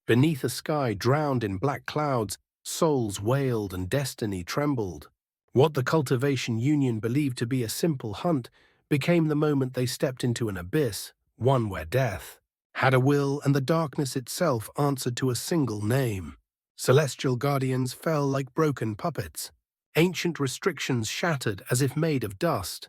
Beneath a sky drowned in black clouds, souls wailed and destiny trembled. What the Cultivation Union believed to be a simple hunt became the moment they stepped into an abyss, one where death had a will and the darkness itself answered to a single name. Celestial guardians fell like broken puppets. Ancient restrictions shattered as if made of dust.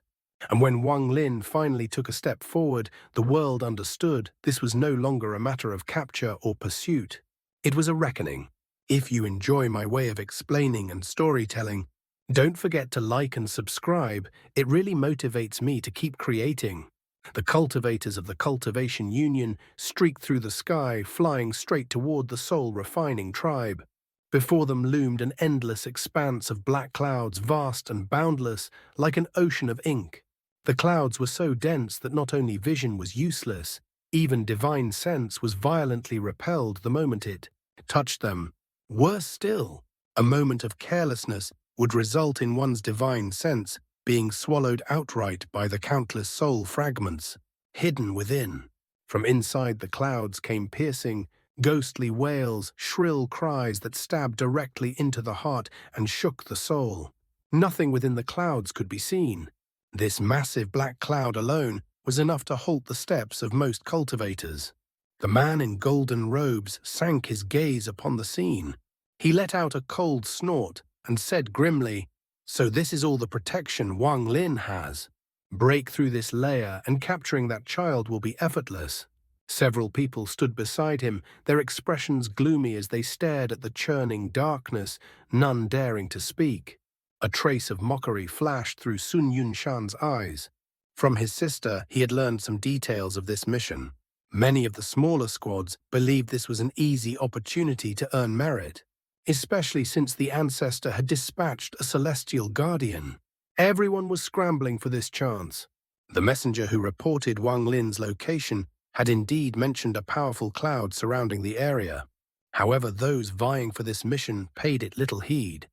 And when Wang Lin finally took a step forward, the world understood this was no longer a matter of capture or pursuit. It was a reckoning. If you enjoy my way of explaining and storytelling, don't forget to like and subscribe. It really motivates me to keep creating. The cultivators of the Cultivation Union streaked through the sky, flying straight toward the soul-refining tribe. Before them loomed an endless expanse of black clouds, vast and boundless, like an ocean of ink. The clouds were so dense that not only vision was useless, even divine sense was violently repelled the moment it touched them. Worse still, a moment of carelessness would result in one's divine sense being swallowed outright by the countless soul fragments hidden within. From inside the clouds came piercing, ghostly wails, shrill cries that stabbed directly into the heart and shook the soul. Nothing within the clouds could be seen. This massive black cloud alone was enough to halt the steps of most cultivators. The man in golden robes sank his gaze upon the scene. He let out a cold snort and said grimly, "So this is all the protection Wang Lin has. Break through this layer and capturing that child will be effortless." Several people stood beside him, their expressions gloomy as they stared at the churning darkness, none daring to speak. A trace of mockery flashed through Sun Yunshan's eyes. From his sister, he had learned some details of this mission. Many of the smaller squads believed this was an easy opportunity to earn merit, especially since the ancestor had dispatched a celestial guardian. Everyone was scrambling for this chance. The messenger who reported Wang Lin's location had indeed mentioned a powerful cloud surrounding the area. However, those vying for this mission paid it little heed.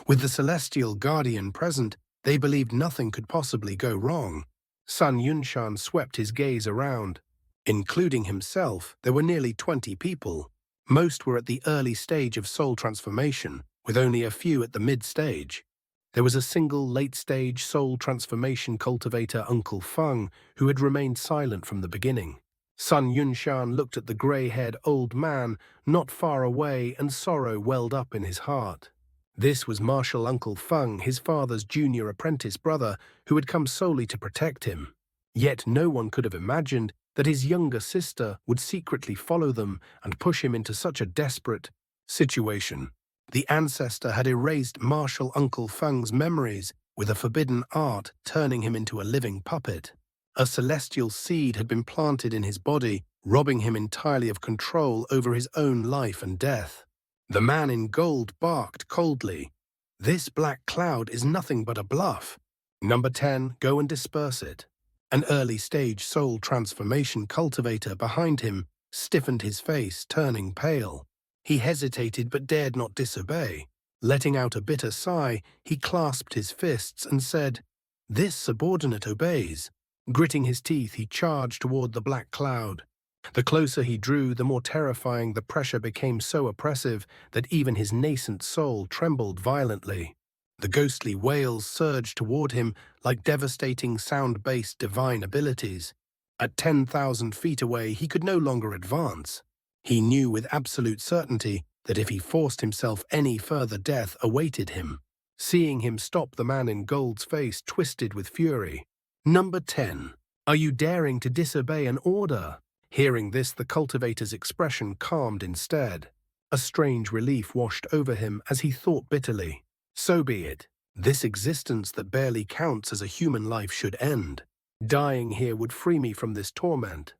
With the celestial guardian present, they believed nothing could possibly go wrong. Sun Yunshan swept his gaze around. Including himself, there were nearly 20 people. Most were at the early stage of soul transformation, with only a few at the mid-stage. There was a single late-stage soul transformation cultivator, Uncle Feng, who had remained silent from the beginning. Sun Yunshan looked at the grey-haired old man not far away, and sorrow welled up in his heart. This was Martial Uncle Feng, his father's junior apprentice brother, who had come solely to protect him. Yet no one could have imagined that his younger sister would secretly follow them and push him into such a desperate situation. The ancestor had erased Martial Uncle Feng's memories with a forbidden art, turning him into a living puppet. A celestial seed had been planted in his body, robbing him entirely of control over his own life and death. The man in gold barked coldly. "This black cloud is nothing but a bluff. Number 10, go and disperse it." An early-stage soul transformation cultivator behind him stiffened his face, turning pale. He hesitated but dared not disobey. Letting out a bitter sigh, he clasped his fists and said, "This subordinate obeys." Gritting his teeth, he charged toward the black cloud. The closer he drew, the more terrifying the pressure became, so oppressive that even his nascent soul trembled violently. The ghostly wails surged toward him like devastating sound-based divine abilities. At 10,000 feet away, he could no longer advance. He knew with absolute certainty that if he forced himself any further, death awaited him. Seeing him stop, the man in gold's face twisted with fury. "Number 10, are you daring to disobey an order?" Hearing this, the cultivator's expression calmed instead. A strange relief washed over him as he thought bitterly. So be it. This existence that barely counts as a human life should end. Dying here would free me from this torment.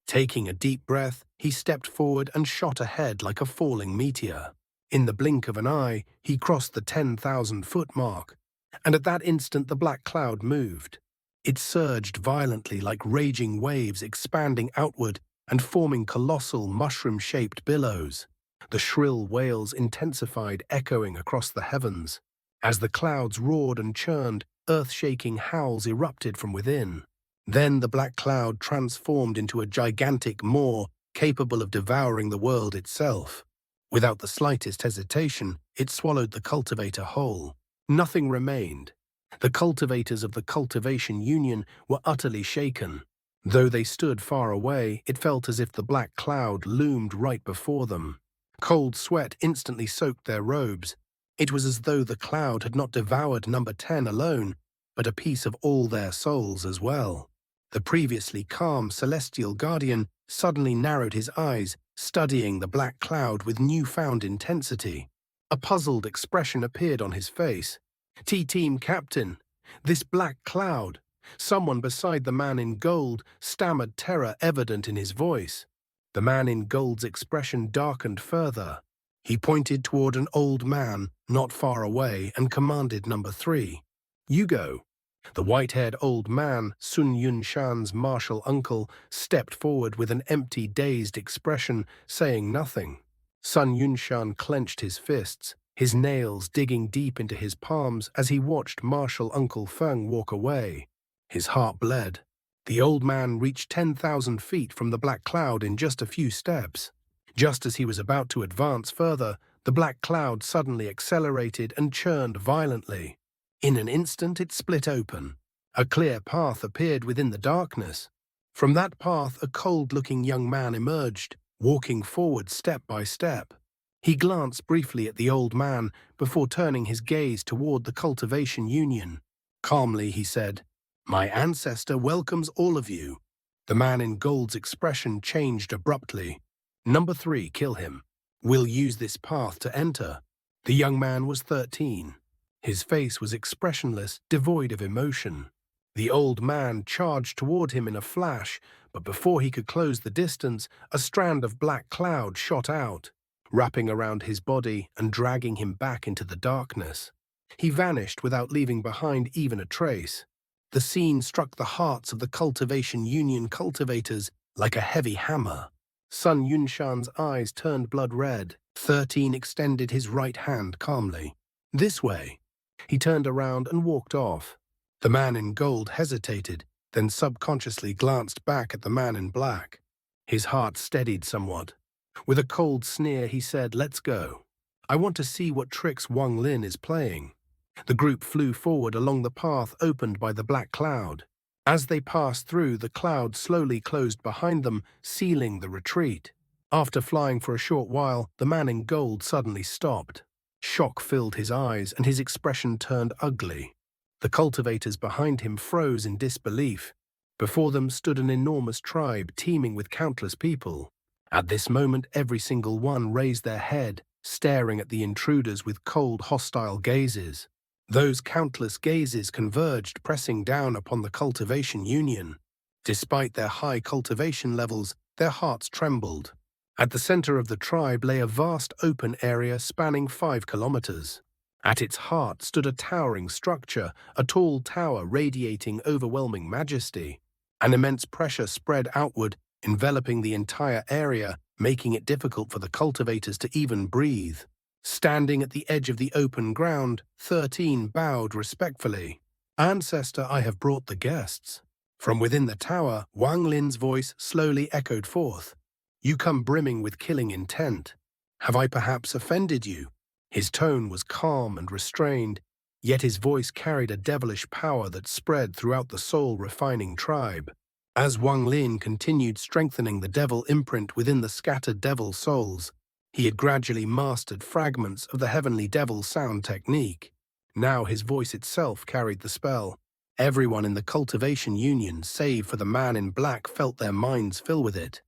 Taking a deep breath, he stepped forward and shot ahead like a falling meteor. In the blink of an eye, he crossed the 10,000-foot mark, and at that instant the black cloud moved. It surged violently like raging waves, expanding outward and forming colossal mushroom-shaped billows. The shrill wails intensified, echoing across the heavens. As the clouds roared and churned, earth-shaking howls erupted from within. Then the black cloud transformed into a gigantic maw, capable of devouring the world itself. Without the slightest hesitation, it swallowed the cultivator whole. Nothing remained. The cultivators of the Cultivation Union were utterly shaken. Though they stood far away, it felt as if the black cloud loomed right before them. Cold sweat instantly soaked their robes. It was as though the cloud had not devoured number 10 alone, but a piece of all their souls as well. The previously calm celestial guardian suddenly narrowed his eyes, studying the black cloud with newfound intensity. A puzzled expression appeared on his face. "T-Team Captain, this black cloud." Someone beside the man in gold stammered, terror evident in his voice. The man in gold's expression darkened further. He pointed toward an old man not far away and commanded number 3. "You go." The white-haired old man, Sun Yunshan's martial uncle, stepped forward with an empty, dazed expression, saying nothing. Sun Yunshan clenched his fists, his nails digging deep into his palms as he watched martial Uncle Feng walk away. His heart bled. The old man reached 10,000 feet from the black cloud in just a few steps. Just as he was about to advance further, the black cloud suddenly accelerated and churned violently. In an instant, it split open. A clear path appeared within the darkness. From that path, a cold-looking young man emerged, walking forward step by step. He glanced briefly at the old man before turning his gaze toward the Cultivation Union. Calmly, he said, "My ancestor welcomes all of you." The man in gold's expression changed abruptly. "Number 3, kill him. We'll use this path to enter." The young man was 13. His face was expressionless, devoid of emotion. The old man charged toward him in a flash, but before he could close the distance, a strand of black cloud shot out, wrapping around his body and dragging him back into the darkness. He vanished without leaving behind even a trace. The scene struck the hearts of the Cultivation Union cultivators like a heavy hammer. Sun Yunshan's eyes turned blood red. 13 extended his right hand calmly. "This way." He turned around and walked off. The man in gold hesitated, then subconsciously glanced back at the man in black. His heart steadied somewhat. With a cold sneer, he said, "Let's go. I want to see what tricks Wang Lin is playing." The group flew forward along the path opened by the black cloud. As they passed through, the cloud slowly closed behind them, sealing the retreat. After flying for a short while, the man in gold suddenly stopped. Shock filled his eyes, and his expression turned ugly. The cultivators behind him froze in disbelief. Before them stood an enormous tribe teeming with countless people. At this moment, every single one raised their head, staring at the intruders with cold, hostile gazes. Those countless gazes converged, pressing down upon the Cultivation Union. Despite their high cultivation levels, their hearts trembled. At the center of the tribe lay a vast open area spanning 5 kilometers. At its heart stood a towering structure, a tall tower radiating overwhelming majesty. An immense pressure spread outward, enveloping the entire area, making it difficult for the cultivators to even breathe. Standing at the edge of the open ground, 13 bowed respectfully. "Ancestor, I have brought the guests." From within the tower, Wang Lin's voice slowly echoed forth. "You come brimming with killing intent. Have I perhaps offended you?" His tone was calm and restrained, yet his voice carried a devilish power that spread throughout the soul-refining tribe. As Wang Lin continued strengthening the devil imprint within the scattered devil souls, he had gradually mastered fragments of the heavenly devil sound technique. Now his voice itself carried the spell. Everyone in the Cultivation Union, save for the man in black, felt their minds fill with it.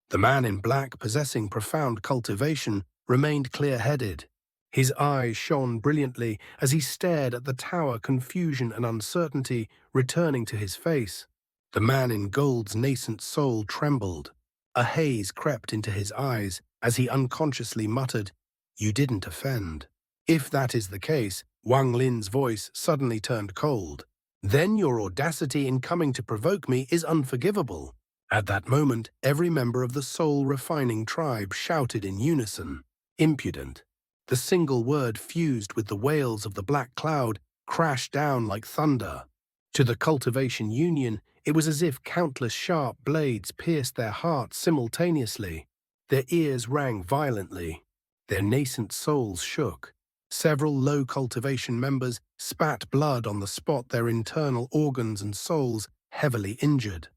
The man in black, possessing profound cultivation, remained clear-headed. His eyes shone brilliantly as he stared at the tower, confusion and uncertainty returning to his face. The man in gold's nascent soul trembled. A haze crept into his eyes as he unconsciously muttered, "You didn't offend." If that is the case, Wang Lin's voice suddenly turned cold. "Then your audacity in coming to provoke me is unforgivable." At that moment, every member of the soul-refining tribe shouted in unison, "Impudent." The single word fused with the wails of the black cloud, crashed down like thunder. To the Cultivation Union, it was as if countless sharp blades pierced their hearts simultaneously. Their ears rang violently. Their nascent souls shook. Several low cultivation members spat blood on the spot, their internal organs and souls heavily injured.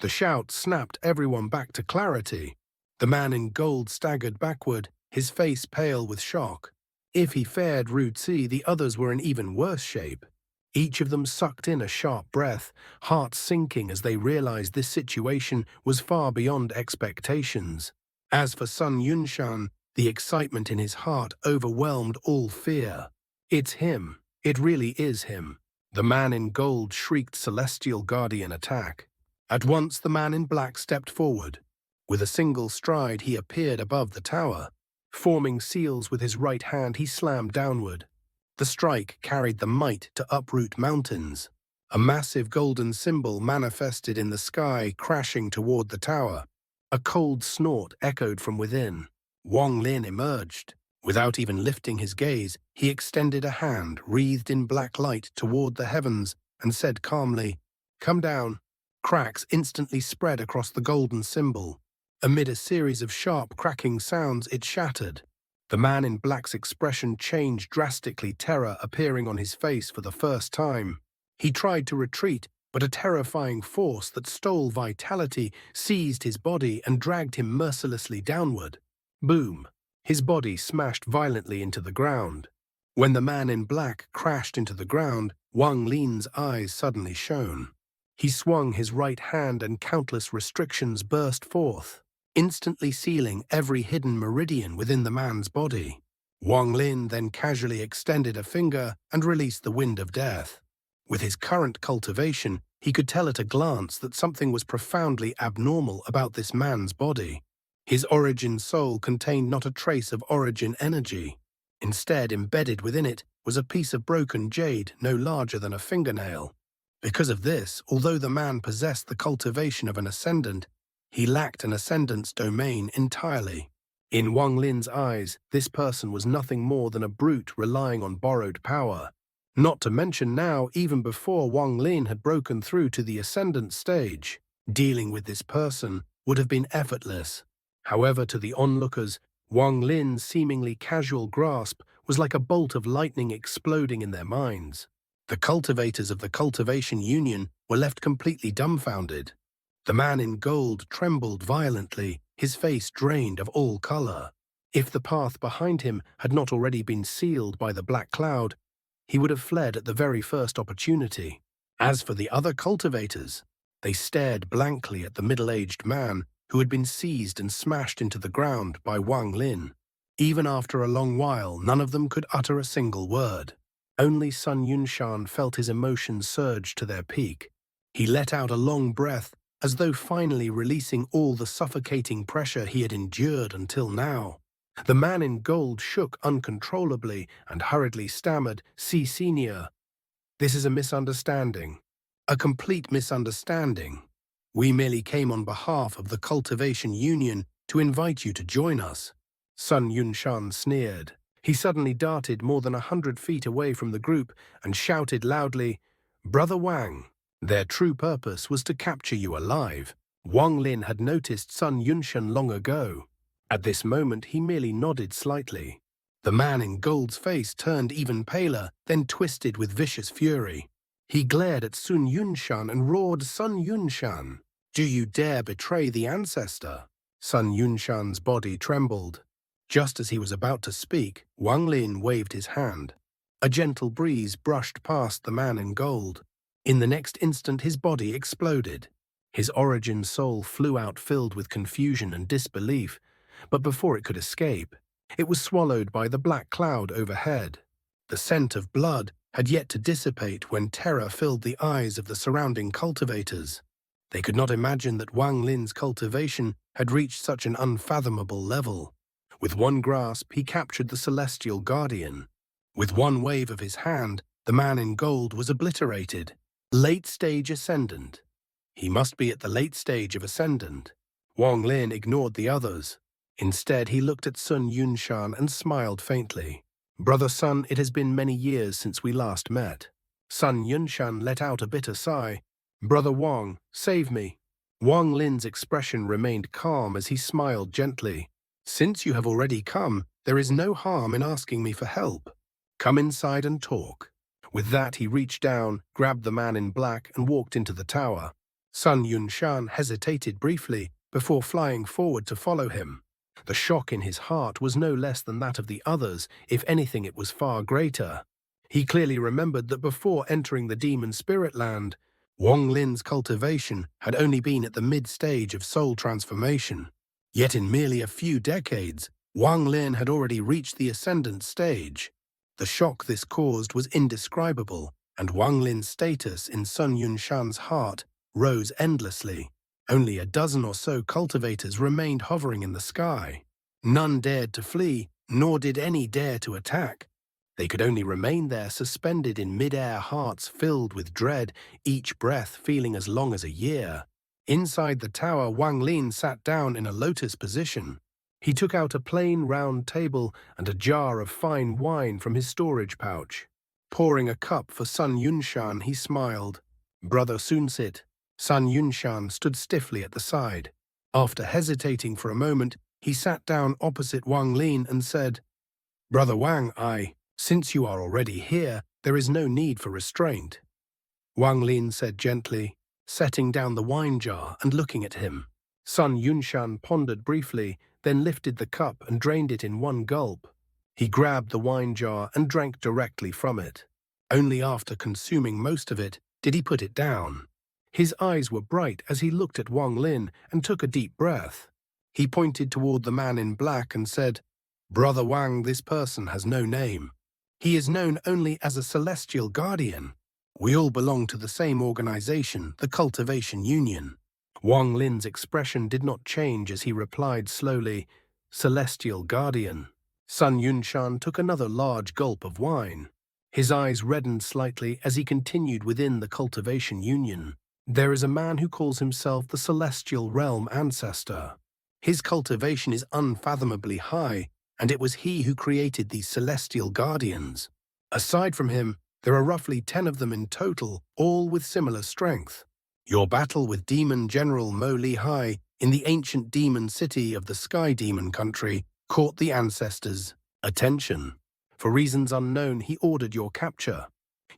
The shout snapped everyone back to clarity. The man in gold staggered backward, his face pale with shock. If he fared Ru-Tzi, the others were in even worse shape. Each of them sucked in a sharp breath, hearts sinking as they realized this situation was far beyond expectations. As for Sun Yunshan, the excitement in his heart overwhelmed all fear. It's him. It really is him. The man in gold shrieked celestial guardian attack. At once the man in black stepped forward. With a single stride he appeared above the tower. Forming seals with his right hand, he slammed downward. The strike carried the might to uproot mountains. A massive golden symbol manifested in the sky, crashing toward the tower. A cold snort echoed from within. Wang Lin emerged. Without even lifting his gaze, he extended a hand wreathed in black light toward the heavens and said calmly, "Come down." Cracks instantly spread across the golden symbol. Amid a series of sharp cracking sounds, it shattered. The man in black's expression changed drastically, terror appearing on his face for the first time. He tried to retreat, but a terrifying force that stole vitality seized his body and dragged him mercilessly downward. Boom! His body smashed violently into the ground. When the man in black crashed into the ground, Wang Lin's eyes suddenly shone. He swung his right hand and countless restrictions burst forth, instantly sealing every hidden meridian within the man's body. Wang Lin then casually extended a finger and released the wind of death. With his current cultivation, he could tell at a glance that something was profoundly abnormal about this man's body. His origin soul contained not a trace of origin energy. Instead, embedded within it was a piece of broken jade no larger than a fingernail. Because of this, although the man possessed the cultivation of an ascendant, he lacked an ascendant's domain entirely. In Wang Lin's eyes, this person was nothing more than a brute relying on borrowed power. Not to mention now, even before Wang Lin had broken through to the ascendant stage, dealing with this person would have been effortless. However, to the onlookers, Wang Lin's seemingly casual grasp was like a bolt of lightning exploding in their minds. The cultivators of the Cultivation Union were left completely dumbfounded. The man in gold trembled violently, his face drained of all color. If the path behind him had not already been sealed by the black cloud, he would have fled at the very first opportunity. As for the other cultivators, they stared blankly at the middle-aged man who had been seized and smashed into the ground by Wang Lin. Even after a long while, none of them could utter a single word. Only Sun Yunshan felt his emotions surge to their peak. He let out a long breath, as though finally releasing all the suffocating pressure he had endured until now. The man in gold shook uncontrollably and hurriedly stammered, "Si, Senior. This is a misunderstanding. A complete misunderstanding. We merely came on behalf of the Cultivation Union to invite you to join us." Sun Yunshan sneered. He suddenly darted more than 100 feet away from the group and shouted loudly, "Brother Wang, their true purpose was to capture you alive." Wang Lin had noticed Sun Yunshan long ago. At this moment, he merely nodded slightly. The man in gold's face turned even paler, then twisted with vicious fury. He glared at Sun Yunshan and roared, "Sun Yunshan, do you dare betray the ancestor?" Sun Yunshan's body trembled. Just as he was about to speak, Wang Lin waved his hand. A gentle breeze brushed past the man in gold. In the next instant, his body exploded. His origin soul flew out filled with confusion and disbelief, but before it could escape, it was swallowed by the black cloud overhead. The scent of blood had yet to dissipate when terror filled the eyes of the surrounding cultivators. They could not imagine that Wang Lin's cultivation had reached such an unfathomable level. With one grasp, he captured the celestial guardian. With one wave of his hand, the man in gold was obliterated. Late-stage ascendant. He must be at the late stage of ascendant. Wang Lin ignored the others. Instead, he looked at Sun Yunshan and smiled faintly. "Brother Sun, it has been many years since we last met." Sun Yunshan let out a bitter sigh. "Brother Wang, save me." Wang Lin's expression remained calm as he smiled gently. Since you have already come, there is no harm in asking me for help. Come inside and talk." With that, he reached down, grabbed the man in black, and walked into the tower. Sun Yunshan hesitated briefly before flying forward to follow him. The shock in his heart was no less than that of the others. If anything, it was far greater. He clearly remembered that before entering the demon spirit land, Wang Lin's cultivation had only been at the mid-stage of soul transformation. Yet in merely a few decades, Wang Lin had already reached the ascendant stage. The shock this caused was indescribable, and Wang Lin's status in Sun Yunshan's heart rose endlessly. Only a dozen or so cultivators remained hovering in the sky. None dared to flee, nor did any dare to attack. They could only remain there suspended in mid-air, hearts filled with dread, each breath feeling as long as a year. Inside the tower, Wang Lin sat down in a lotus position. He took out a plain round table and a jar of fine wine from his storage pouch. Pouring a cup for Sun Yunshan, he smiled. "Brother, soon sit." Sun Yunshan stood stiffly at the side. After hesitating for a moment, he sat down opposite Wang Lin and said, "Brother Wang, since you are already here, there is no need for restraint." Wang Lin said gently, setting down the wine jar and looking at him. Sun Yunshan pondered briefly, then lifted the cup and drained it in one gulp. He grabbed the wine jar and drank directly from it. Only after consuming most of it did he put it down. His eyes were bright as he looked at Wang Lin and took a deep breath. He pointed toward the man in black and said, "Brother Wang, this person has no name. He is known only as a celestial guardian. We all belong to the same organization, the Cultivation Union." Wang Lin's expression did not change as he replied slowly, "Celestial Guardian." Sun Yunshan took another large gulp of wine. His eyes reddened slightly as he continued within the Cultivation Union. "There is a man who calls himself the Celestial Realm Ancestor. His cultivation is unfathomably high, and it was he who created these Celestial Guardians. Aside from him, there are roughly 10 of them in total, all with similar strength. Your battle with Demon General Mo Lihai in the ancient demon city of the Sky Demon Country caught the ancestors' attention. For reasons unknown, he ordered your capture.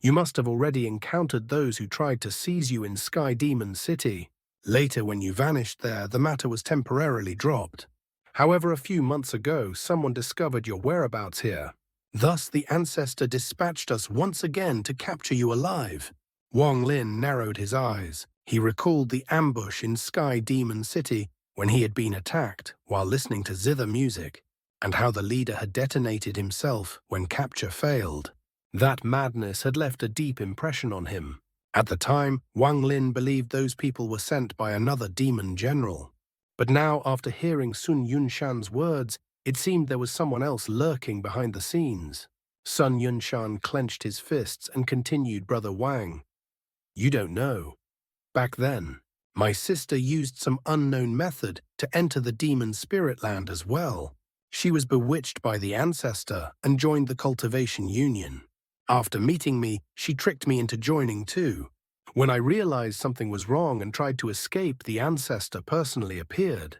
You must have already encountered those who tried to seize you in Sky Demon City. Later, when you vanished there, the matter was temporarily dropped. However, a few months ago, someone discovered your whereabouts here. Thus, the ancestor dispatched us once again to capture you alive." Wang Lin narrowed his eyes. He recalled the ambush in Sky Demon City when he had been attacked while listening to zither music, and how the leader had detonated himself when capture failed. That madness had left a deep impression on him. At the time, Wang Lin believed those people were sent by another demon general. But now, after hearing Sun Yunshan's words, it seemed there was someone else lurking behind the scenes. Sun Yunshan clenched his fists and continued, "Brother Wang, you don't know. Back then, my sister used some unknown method to enter the demon spirit land as well. She was bewitched by the ancestor and joined the Cultivation Union. After meeting me, she tricked me into joining too. When I realized something was wrong and tried to escape, the ancestor personally appeared.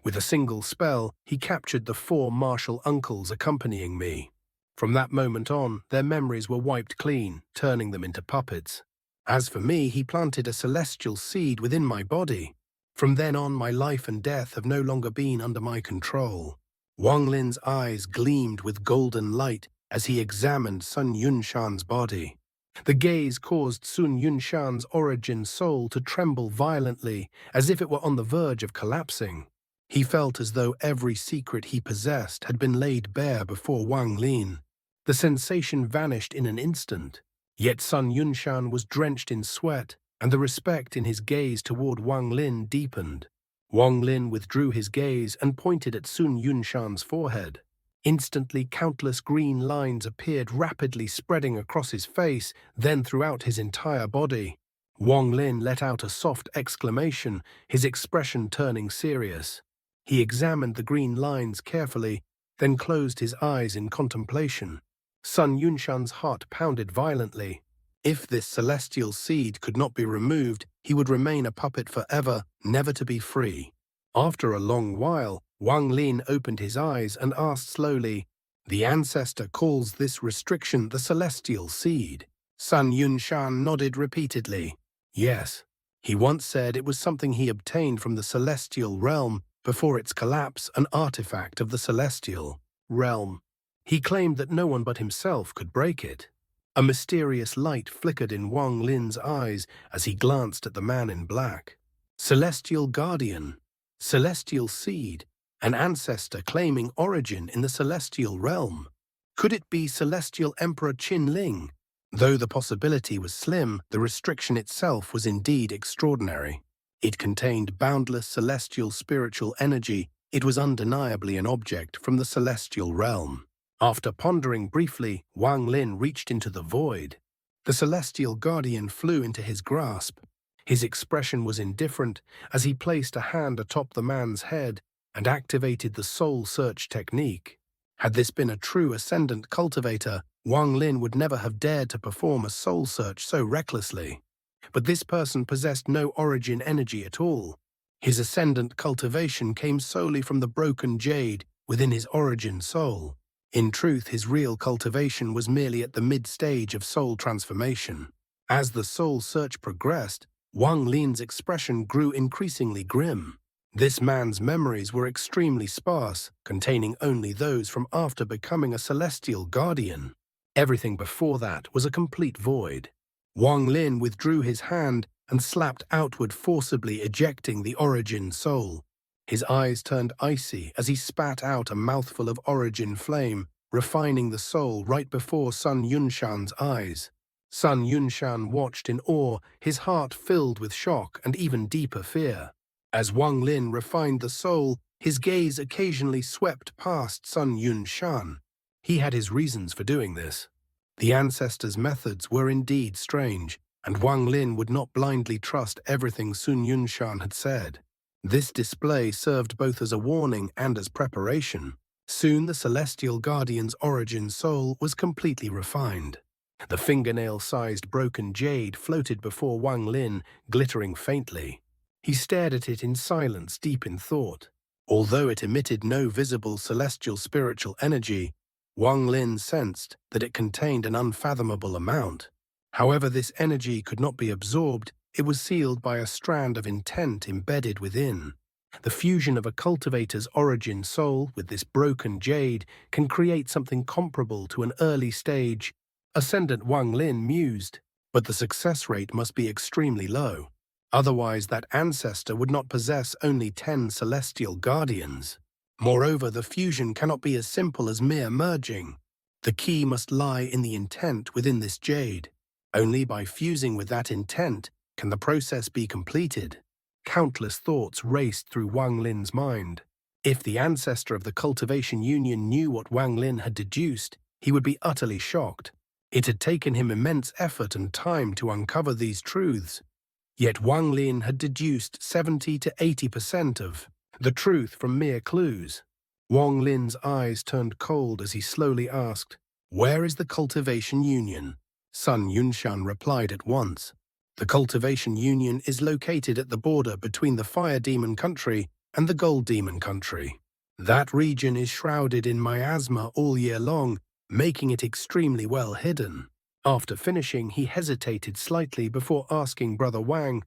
With a single spell, he captured the 4 martial uncles accompanying me. From that moment on, their memories were wiped clean, turning them into puppets. As for me, he planted a celestial seed within my body. From then on, my life and death have no longer been under my control." Wang Lin's eyes gleamed with golden light as he examined Sun Yunshan's body. The gaze caused Sun Yunshan's origin soul to tremble violently, as if it were on the verge of collapsing. He felt as though every secret he possessed had been laid bare before Wang Lin. The sensation vanished in an instant. Yet Sun Yunshan was drenched in sweat, and the respect in his gaze toward Wang Lin deepened. Wang Lin withdrew his gaze and pointed at Sun Yunshan's forehead. Instantly, countless green lines appeared, rapidly spreading across his face, then throughout his entire body. Wang Lin let out a soft exclamation, his expression turning serious. He examined the green lines carefully, then closed his eyes in contemplation. Sun Yunshan's heart pounded violently. If this celestial seed could not be removed, he would remain a puppet forever, never to be free. After a long while, Wang Lin opened his eyes and asked slowly, "The ancestor calls this restriction the celestial seed." Sun Yunshan nodded repeatedly. Yes, he once said it was something he obtained from the celestial realm before its collapse, an artifact of the celestial realm. He claimed that no one but himself could break it. A mysterious light flickered in Wang Lin's eyes as he glanced at the man in black. Celestial guardian, celestial seed, an ancestor claiming origin in the celestial realm. Could it be Celestial Emperor Qin Ling? Though the possibility was slim, the restriction itself was indeed extraordinary. It contained boundless celestial spiritual energy. It was undeniably an object from the celestial realm. After pondering briefly, Wang Lin reached into the void. The celestial guardian flew into his grasp. His expression was indifferent as he placed a hand atop the man's head and activated the soul search technique. Had this been a true ascendant cultivator, Wang Lin would never have dared to perform a soul search so recklessly. But this person possessed no origin energy at all. His ascendant cultivation came solely from the broken jade within his origin soul. In truth, his real cultivation was merely at the mid-stage of soul transformation. As the soul search progressed, Wang Lin's expression grew increasingly grim. This man's memories were extremely sparse, containing only those from after becoming a celestial guardian. Everything before that was a complete void. Wang Lin withdrew his hand and slapped outward, forcibly ejecting the origin soul. His eyes turned icy as he spat out a mouthful of origin flame, refining the soul right before Sun Yunshan's eyes. Sun Yunshan watched in awe, his heart filled with shock and even deeper fear. As Wang Lin refined the soul, his gaze occasionally swept past Sun Yunshan. He had his reasons for doing this. The ancestor's methods were indeed strange, and Wang Lin would not blindly trust everything Sun Yunshan had said. This display served both as a warning and as preparation. Soon the celestial guardian's origin soul was completely refined. The fingernail-sized broken jade floated before Wang Lin, glittering faintly. He stared at it in silence, deep in thought. Although it emitted no visible celestial spiritual energy, Wang Lin sensed that it contained an unfathomable amount. However this energy could not be absorbed, it was sealed by a strand of intent embedded within. The fusion of a cultivator's origin soul with this broken jade can create something comparable to an early-stage ascendant. Wang Lin mused, but the success rate must be extremely low. Otherwise, that ancestor would not possess only 10 celestial guardians. Moreover, the fusion cannot be as simple as mere merging. The key must lie in the intent within this jade. Only by fusing with that intent can the process be completed. Countless thoughts raced through Wang Lin's mind. If the ancestor of the Cultivation Union knew what Wang Lin had deduced, he would be utterly shocked. It had taken him immense effort and time to uncover these truths. Yet Wang Lin had deduced 70 to 80% of the truth from mere clues. Wang Lin's eyes turned cold as he slowly asked, "Where is the Cultivation Union?" Sun Yunshan replied at once. The Cultivation Union is located at the border between the Fire Demon Country and the Gold Demon Country. That region is shrouded in miasma all year long, making it extremely well hidden. After finishing, he hesitated slightly before asking Brother Wang,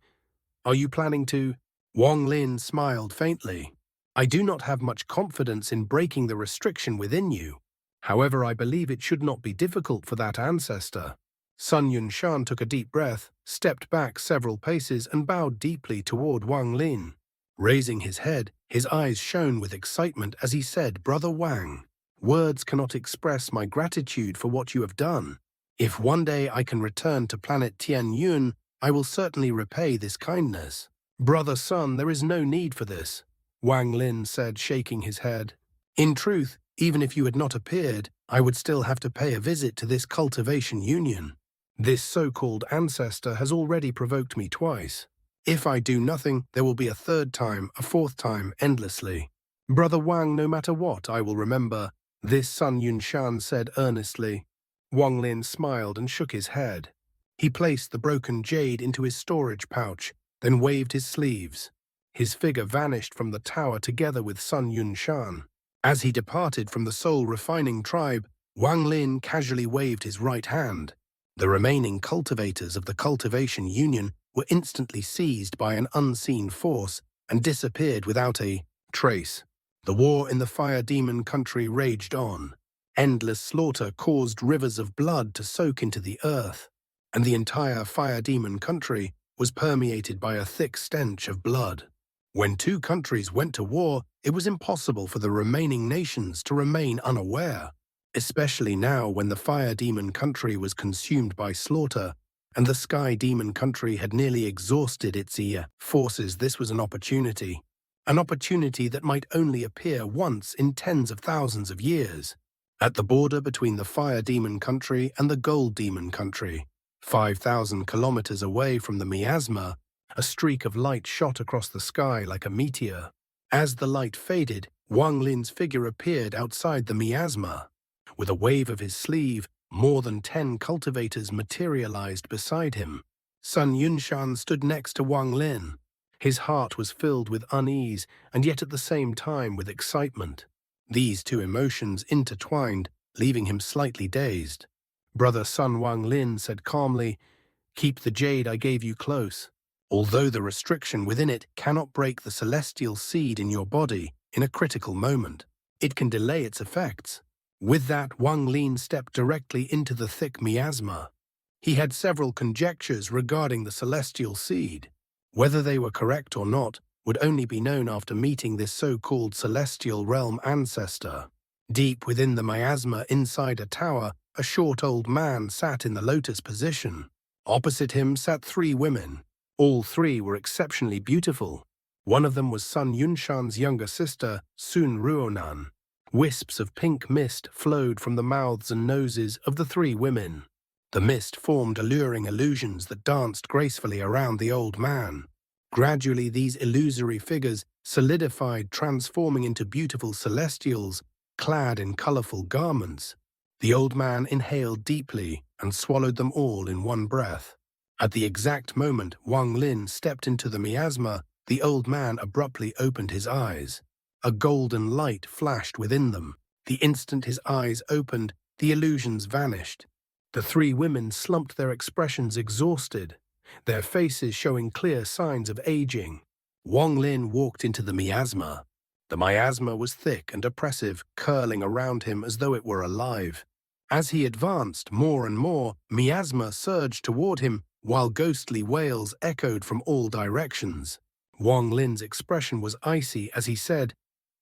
"Are you planning to?" Wang Lin smiled faintly. "I do not have much confidence in breaking the restriction within you. However, I believe it should not be difficult for that ancestor." Sun Yunshan took a deep breath, stepped back several paces and bowed deeply toward Wang Lin. Raising his head, his eyes shone with excitement as he said, "Brother Wang, words cannot express my gratitude for what you have done. If one day I can return to planet Tian Yun, I will certainly repay this kindness." "Brother Sun, there is no need for this," Wang Lin said, shaking his head. "In truth, even if you had not appeared, I would still have to pay a visit to this Cultivation Union. This so-called ancestor has already provoked me twice. If I do nothing, there will be a third time, a fourth time, endlessly. Brother Wang, no matter what, I will remember," this Sun Yunshan said earnestly. Wang Lin smiled and shook his head. He placed the broken jade into his storage pouch, then waved his sleeves. His figure vanished from the tower together with Sun Yunshan. As he departed from the soul-refining tribe, Wang Lin casually waved his right hand. The remaining cultivators of the Cultivation Union were instantly seized by an unseen force and disappeared without a trace. The war in the Fire Demon country raged on. Endless slaughter caused rivers of blood to soak into the earth, and the entire Fire Demon country was permeated by a thick stench of blood. When two countries went to war, it was impossible for the remaining nations to remain unaware, especially now when the Fire Demon country was consumed by slaughter and the Sky Demon country had nearly exhausted its forces. This was an opportunity that might only appear once in tens of thousands of years. At the border between the Fire Demon country and the Gold Demon country, 5,000 kilometers away from the miasma, a streak of light shot across the sky like a meteor. As the light faded, Wang Lin's figure appeared outside the miasma. With a wave of his sleeve, more than 10 cultivators materialized beside him. Sun Yunshan stood next to Wang Lin. His heart was filled with unease and yet at the same time with excitement. These two emotions intertwined, leaving him slightly dazed. Brother Sun, Wang Lin said calmly, "Keep the jade I gave you close. Although the restriction within it cannot break the celestial seed in your body in a critical moment, it can delay its effects." With that, Wang Lin stepped directly into the thick miasma. He had several conjectures regarding the celestial seed. Whether they were correct or not would only be known after meeting this so-called celestial realm ancestor. Deep within the miasma inside a tower, a short old man sat in the lotus position. Opposite him sat 3 women. All 3 were exceptionally beautiful. One of them was Sun Yunshan's younger sister, Sun Ruonan. Wisps of pink mist flowed from the mouths and noses of the 3 women. The mist formed alluring illusions that danced gracefully around the old man. Gradually, these illusory figures solidified, transforming into beautiful celestials, clad in colorful garments. The old man inhaled deeply and swallowed them all in one breath. At the exact moment Wang Lin stepped into the miasma, the old man abruptly opened his eyes. A golden light flashed within them. The instant his eyes opened, the illusions vanished. The 3 women slumped, their expressions exhausted, their faces showing clear signs of aging. Wang Lin walked into the miasma. The miasma was thick and oppressive, curling around him as though it were alive. As he advanced more and more, miasma surged toward him, while ghostly wails echoed from all directions. Wang Lin's expression was icy as he said,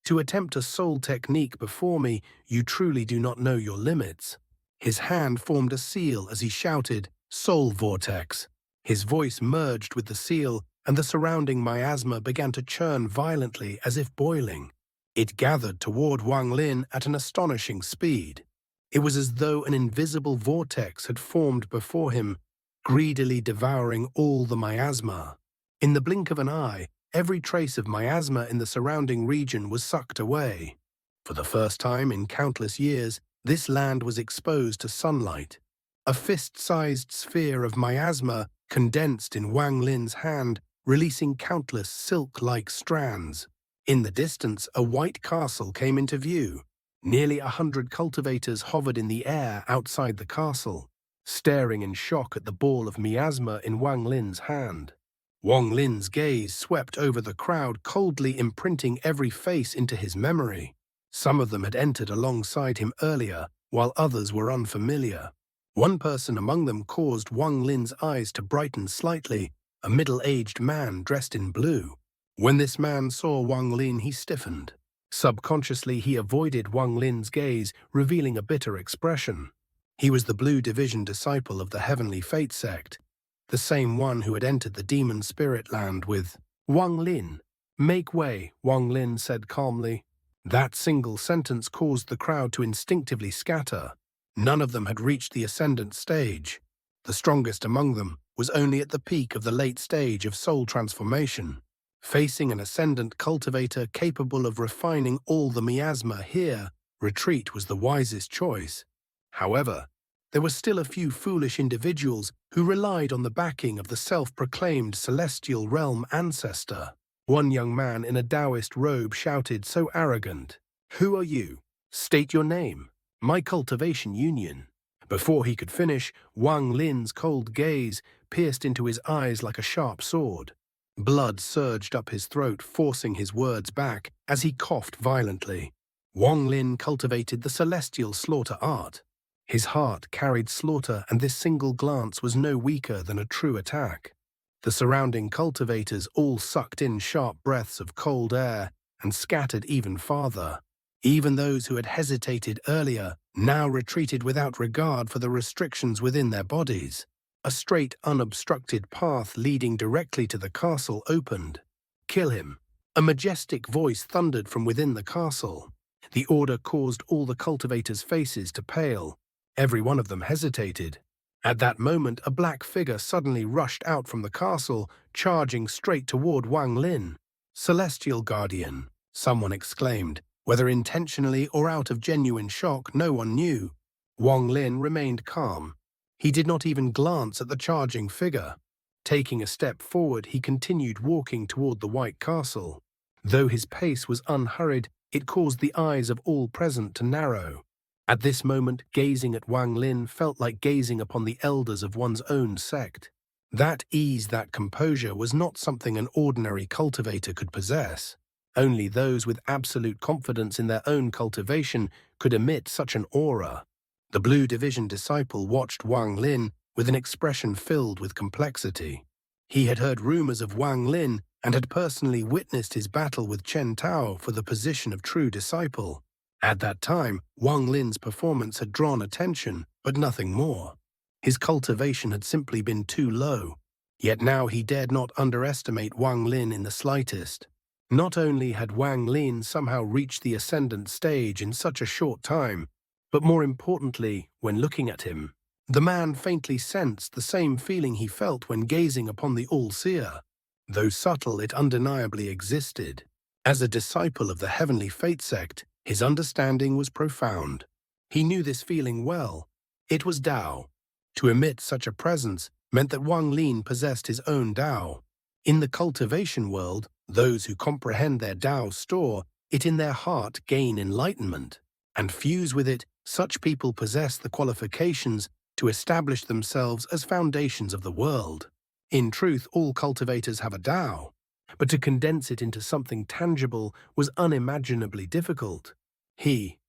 "To attempt a soul technique before me, you truly do not know your limits." His hand formed a seal as he shouted, "Soul vortex." His voice merged with the seal, and the surrounding miasma began to churn violently as if boiling. It gathered toward Wang Lin at an astonishing speed. It was as though an invisible vortex had formed before him, greedily devouring all the miasma. In the blink of an eye, every trace of miasma in the surrounding region was sucked away. For the first time in countless years, this land was exposed to sunlight. A fist-sized sphere of miasma condensed in Wang Lin's hand, releasing countless silk-like strands. In the distance, a white castle came into view. Nearly 100 cultivators hovered in the air outside the castle, staring in shock at the ball of miasma in Wang Lin's hand. Wang Lin's gaze swept over the crowd, coldly imprinting every face into his memory. Some of them had entered alongside him earlier, while others were unfamiliar. One person among them caused Wang Lin's eyes to brighten slightly, a middle-aged man dressed in blue. When this man saw Wang Lin, he stiffened. Subconsciously, he avoided Wang Lin's gaze, revealing a bitter expression. He was the Blue Division disciple of the Heavenly Fate sect, the same one who had entered the demon spirit land with Wang Lin. "Make way," Wang Lin said calmly. That single sentence caused the crowd to instinctively scatter. None of them had reached the Ascendant stage. The strongest among them was only at the peak of the late stage of soul transformation. Facing an Ascendant cultivator capable of refining all the miasma here, retreat was the wisest choice. However, there were still a few foolish individuals who relied on the backing of the self-proclaimed celestial realm ancestor. One young man in a Taoist robe shouted, so arrogant. "Who are you? State your name." "My cultivation union." Before he could finish, Wang Lin's cold gaze pierced into his eyes like a sharp sword. Blood surged up his throat, forcing his words back as he coughed violently. Wang Lin cultivated the celestial slaughter art. His heart carried slaughter, and this single glance was no weaker than a true attack. The surrounding cultivators all sucked in sharp breaths of cold air and scattered even farther. Even those who had hesitated earlier now retreated without regard for the restrictions within their bodies. A straight, unobstructed path leading directly to the castle opened. "Kill him!" A majestic voice thundered from within the castle. The order caused all the cultivators' faces to pale. Every one of them hesitated. At that moment, a black figure suddenly rushed out from the castle, charging straight toward Wang Lin. "Celestial Guardian," someone exclaimed. Whether intentionally or out of genuine shock, no one knew. Wang Lin remained calm. He did not even glance at the charging figure. Taking a step forward, he continued walking toward the White Castle. Though his pace was unhurried, it caused the eyes of all present to narrow. At this moment, gazing at Wang Lin felt like gazing upon the elders of one's own sect. That ease, that composure was not something an ordinary cultivator could possess. Only those with absolute confidence in their own cultivation could emit such an aura. The Blue Division disciple watched Wang Lin with an expression filled with complexity. He had heard rumors of Wang Lin and had personally witnessed his battle with Chen Tao for the position of true disciple. At that time, Wang Lin's performance had drawn attention, but nothing more. His cultivation had simply been too low. Yet now he dared not underestimate Wang Lin in the slightest. Not only had Wang Lin somehow reached the Ascendant stage in such a short time, but more importantly, when looking at him, the man faintly sensed the same feeling he felt when gazing upon the All-Seer. Though subtle, it undeniably existed. As a disciple of the Heavenly Fate sect, his understanding was profound. He knew this feeling well. It was Tao. To emit such a presence meant that Wang Lin possessed his own Tao. In the cultivation world, those who comprehend their Tao store it in their heart gain enlightenment, and fuse with it, such people possess the qualifications to establish themselves as foundations of the world. In truth, all cultivators have a Tao, but to condense it into something tangible was unimaginably difficult. He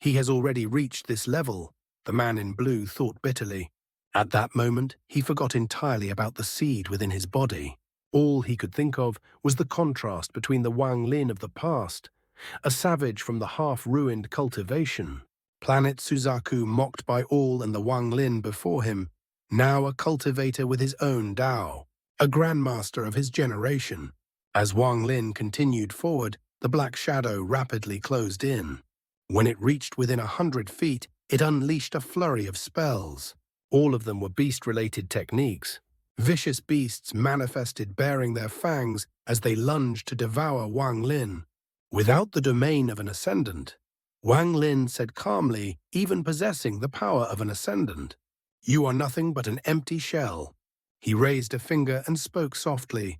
has already reached this level, the man in blue thought bitterly. At that moment, he forgot entirely about the seed within his body. All he could think of was the contrast between the Wang Lin of the past, a savage from the half-ruined cultivation, Planet Suzaku mocked by all, and the Wang Lin before him, now a cultivator with his own Tao, a grandmaster of his generation. As Wang Lin continued forward, the black shadow rapidly closed in. When it reached within 100 feet, it unleashed a flurry of spells. All of them were beast-related techniques. Vicious beasts manifested bearing their fangs as they lunged to devour Wang Lin. Without the domain of an Ascendant, Wang Lin said calmly, even possessing the power of an Ascendant, "You are nothing but an empty shell." He raised a finger and spoke softly.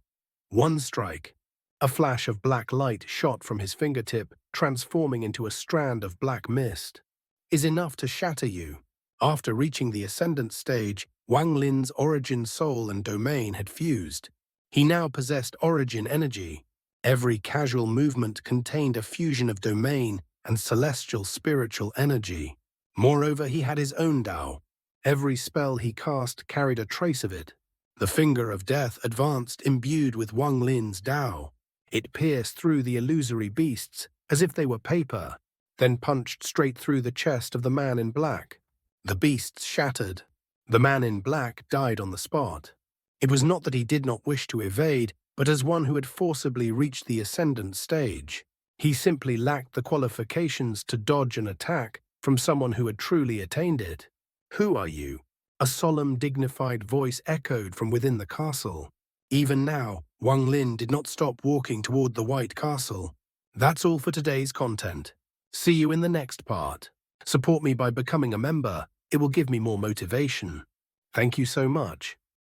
One strike. A flash of black light shot from his fingertip, transforming into a strand of black mist. "Is enough to shatter you." After reaching the Ascendant stage, Wang Lin's origin soul and domain had fused. He now possessed origin energy. Every casual movement contained a fusion of domain and celestial spiritual energy. Moreover, he had his own Tao. Every spell he cast carried a trace of it. The finger of death advanced imbued with Wang Lin's Tao. It pierced through the illusory beasts as if they were paper, then punched straight through the chest of the man in black. The beasts shattered. The man in black died on the spot. It was not that he did not wish to evade, but as one who had forcibly reached the Ascendant stage. He simply lacked the qualifications to dodge an attack from someone who had truly attained it. "Who are you?" A solemn, dignified voice echoed from within the castle. Even now, Wang Lin did not stop walking toward the White Castle. That's all for today's content. See you in the next part. Support me by becoming a member. It will give me more motivation. Thank you so much.